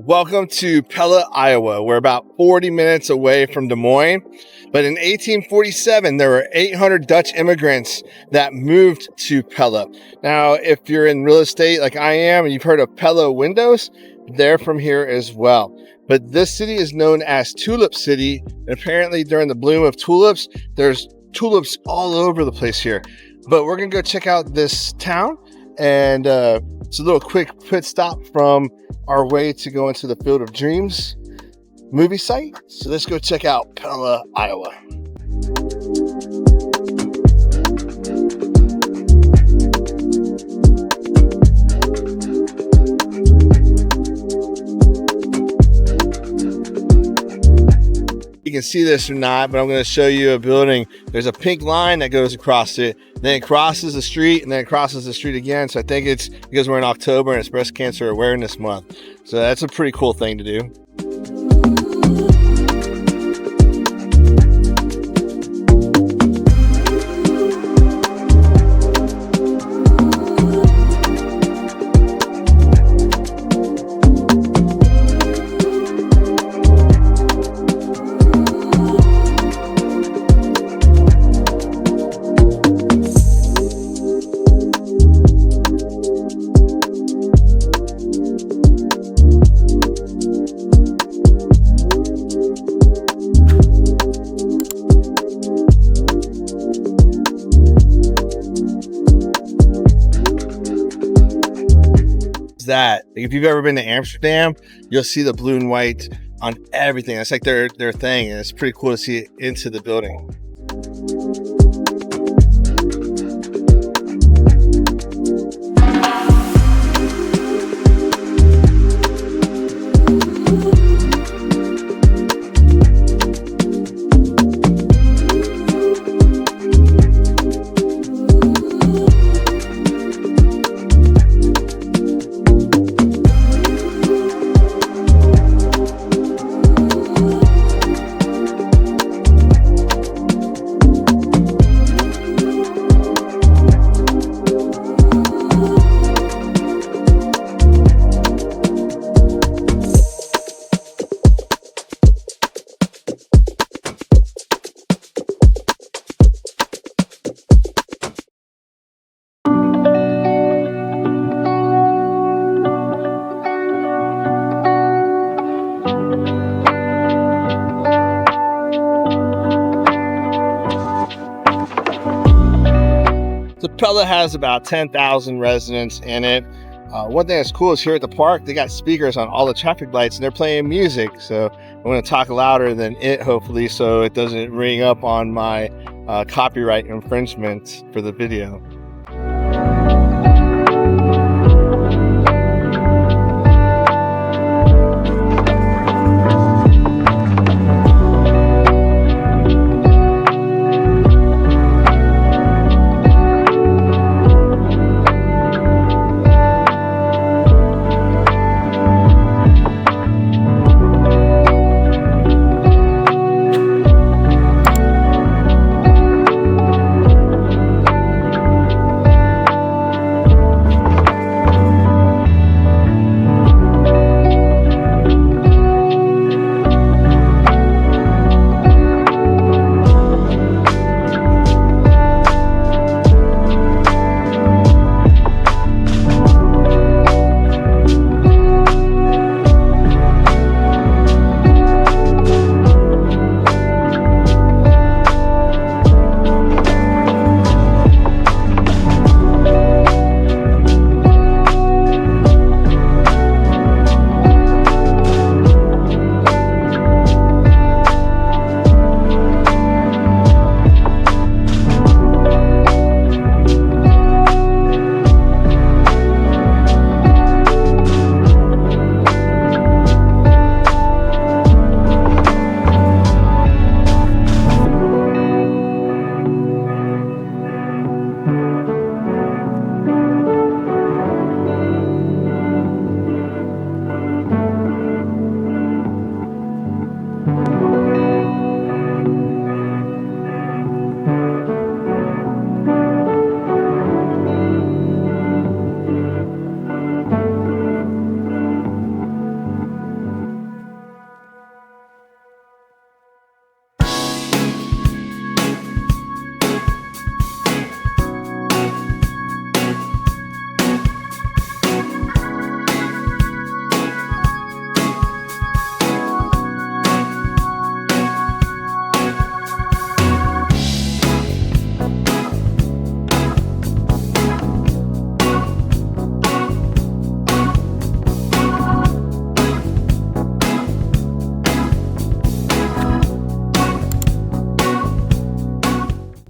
Welcome to Pella, Iowa. We're about 40 minutes away from Des Moines. But in 1847, there were 800 Dutch immigrants that moved to Pella. Now, if you're in real estate like I am, and you've heard of Pella windows, they're from here as well. But this city is known as Tulip City. And apparently, during the bloom of tulips, there's tulips all over the place here. But we're going to go check out this town. And it's a little quick pit stop from our way to go into the Field of Dreams movie site. So let's go check out Pella, Iowa. You can see this or not, but I'm going to show you a building. There's a pink line that goes across it, then it crosses the street, and then it crosses the street again. So I think it's because we're in October and it's Breast Cancer Awareness Month. So that's a pretty cool thing to do. That if you've ever been to Amsterdam, you'll see the blue and white on everything. That's like their thing, and it's pretty cool to see it into the building. So Pella has about 10,000 residents in it. One thing that's cool is here at the park, they got speakers on all the traffic lights and they're playing music. So I'm going to talk louder than it, hopefully, so it doesn't ring up on my copyright infringement for the video.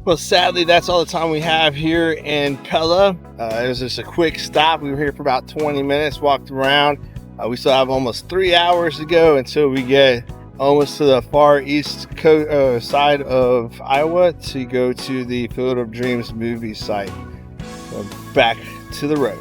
Well, sadly, that's all the time we have here in Pella. It was just a quick stop. We were here for about 20 minutes, walked around. We still have almost 3 hours to go until we get almost to the far east side of Iowa to go to the Field of Dreams movie site. So back to the road.